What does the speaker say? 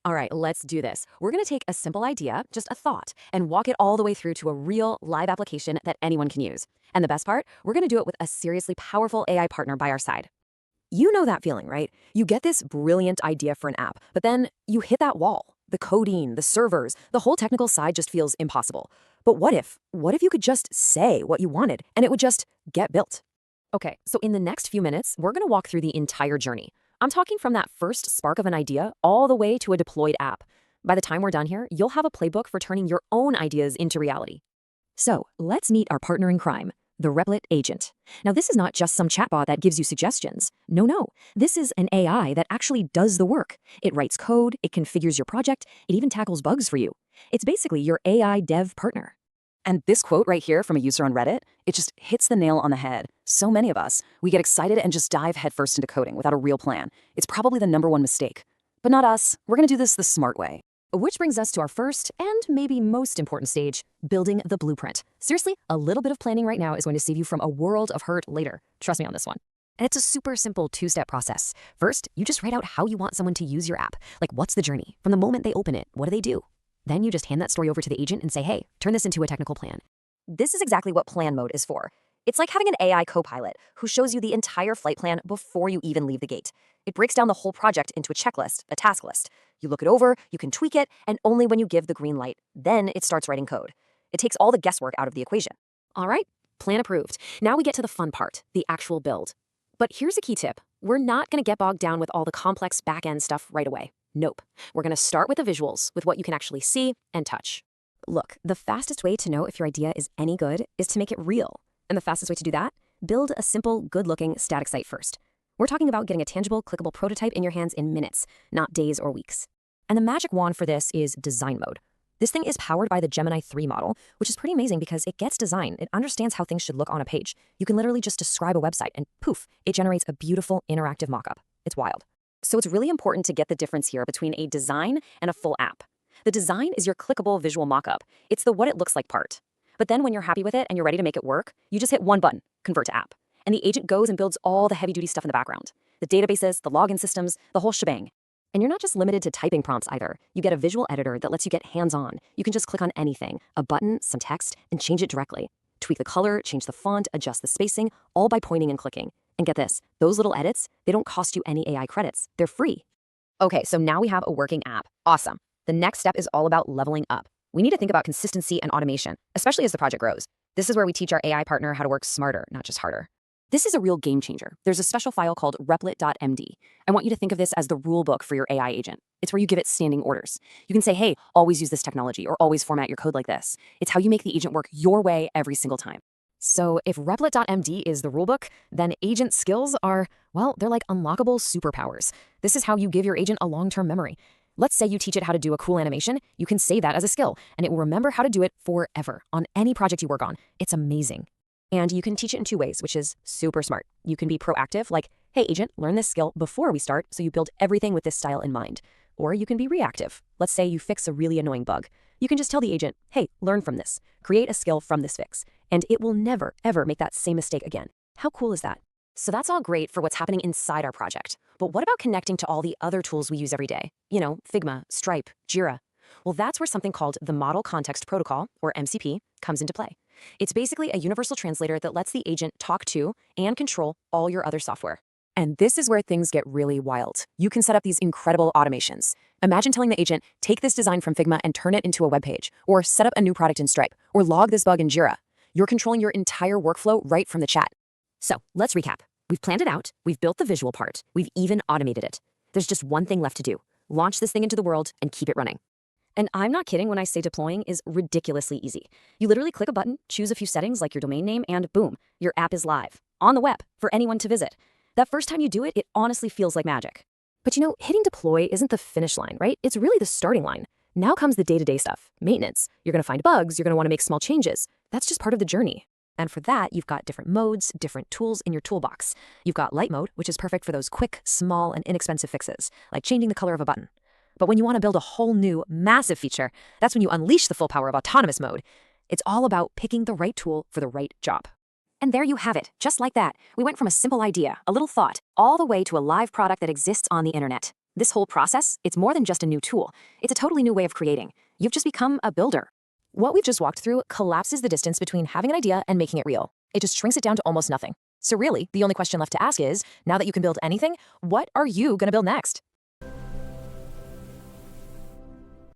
All right, let's do this. We're going to take a simple idea, just a thought, and walk it all the way through to a real live application that anyone can use. And the best part, we're going to do it with a seriously powerful AI partner by our side. You know that feeling, right? You get this brilliant idea for an app, but then you hit that wall. The coding, the servers, the whole technical side just feels impossible. But what if? What if you could just say what you wanted and it would just get built? Okay, so in the next few minutes, we're going to walk through the entire journey. I'm talking from that first spark of an idea all the way to a deployed app. By the time we're done here, you'll have a playbook for turning your own ideas into reality. So let's meet our partner in crime, the Replit agent. Now, this is not just some chatbot that gives you suggestions. No. This is an AI that actually does the work. It writes code, it configures your project, it even tackles bugs for you. It's basically your AI dev partner. And this quote right here from a user on Reddit, it just hits the nail on the head. So many of us, we get excited and just dive headfirst into coding without a real plan. It's probably the #1 mistake. But not us. We're going to do this the smart way. Which brings us to our first and maybe most important stage, building the blueprint. Seriously, a little bit of planning right now is going to save you from a world of hurt later. Trust me on this one. And it's a super simple 2-step process. First, you just write out how you want someone to use your app. Like, what's the journey? From the moment they open it, what do they do? Then you just hand that story over to the agent and say, hey, turn this into a technical plan. This is exactly what plan mode is for. It's like having an AI co-pilot who shows you the entire flight plan before you even leave the gate. It breaks down the whole project into a checklist, a task list. You look it over, you can tweak it, and only when you give the green light, then it starts writing code. It takes all the guesswork out of the equation. All right, plan approved. Now we get to the fun part, the actual build. But here's a key tip. We're not going to get bogged down with all the complex back-end stuff right away. Nope. We're going to start with the visuals, with what you can actually see and touch. Look, the fastest way to know if your idea is any good is to make it real. And the fastest way to do that? Build a simple, good-looking static site first. We're talking about getting a tangible, clickable prototype in your hands in minutes, not days or weeks. And the magic wand for this is design mode. This thing is powered by the Gemini 3 model, which is pretty amazing because it gets design. It understands how things should look on a page. You can literally just describe a website and poof, it generates a beautiful interactive mockup. It's wild. So it's really important to get the difference here between a design and a full app. The design is your clickable visual mockup. It's the what it looks like part. But then when you're happy with it and you're ready to make it work, you just hit one button, convert to app. And the agent goes and builds all the heavy-duty stuff in the background. The databases, the login systems, the whole shebang. And you're not just limited to typing prompts either. You get a visual editor that lets you get hands-on. You can just click on anything, a button, some text, and change it directly. Tweak the color, change the font, adjust the spacing, all by pointing and clicking. And get this, those little edits, they don't cost you any AI credits. They're free. Okay, so now we have a working app. Awesome. The next step is all about leveling up. We need to think about consistency and automation, especially as the project grows. This is where we teach our AI partner how to work smarter, not just harder. This is a real game changer. There's a special file called replit.md. I want you to think of this as the rule book for your AI agent. It's where you give it standing orders. You can say, hey, always use this technology or always format your code like this. It's how you make the agent work your way every single time. So if replit.md is the rulebook, then agent skills are, well, they're like unlockable superpowers. This is how you give your agent a long-term memory. Let's say you teach it how to do a cool animation. You can save that as a skill, and it will remember how to do it forever on any project you work on. It's amazing. And you can teach it in 2 ways, which is super smart. You can be proactive, like, hey, agent, learn this skill before we start, so you build everything with this style in mind. Or you can be reactive. Let's say you fix a really annoying bug. You can just tell the agent, hey, learn from this. Create a skill from this fix. And it will never, ever make that same mistake again. How cool is that? So that's all great for what's happening inside our project. But what about connecting to all the other tools we use every day? You know, Figma, Stripe, Jira. Well, that's where something called the Model Context Protocol, or MCP, comes into play. It's basically a universal translator that lets the agent talk to and control all your other software. And this is where things get really wild. You can set up these incredible automations. Imagine telling the agent, take this design from Figma and turn it into a web page, or set up a new product in Stripe, or log this bug in Jira. You're controlling your entire workflow right from the chat. So let's recap. We've planned it out, we've built the visual part, we've even automated it. There's just one thing left to do. Launch this thing into the world and keep it running. And I'm not kidding when I say deploying is ridiculously easy. You literally click a button, choose a few settings like your domain name, and boom, your app is live, on the web, for anyone to visit. That first time you do it, it honestly feels like magic. But you know, hitting deploy isn't the finish line, right? It's really the starting line. Now comes the day-to-day stuff, maintenance. You're gonna find bugs, you're gonna wanna make small changes. That's just part of the journey. And for that, you've got different modes, different tools in your toolbox. You've got light mode, which is perfect for those quick, small, and inexpensive fixes, like changing the color of a button. But when you want to build a whole new, massive feature, that's when you unleash the full power of autonomous mode. It's all about picking the right tool for the right job. And there you have it, just like that. We went from a simple idea, a little thought, all the way to a live product that exists on the internet. This whole process, it's more than just a new tool. It's a totally new way of creating. You've just become a builder. What we've just walked through collapses the distance between having an idea and making it real. It just shrinks it down to almost nothing. So really, the only question left to ask is, now that you can build anything, what are you going to build next?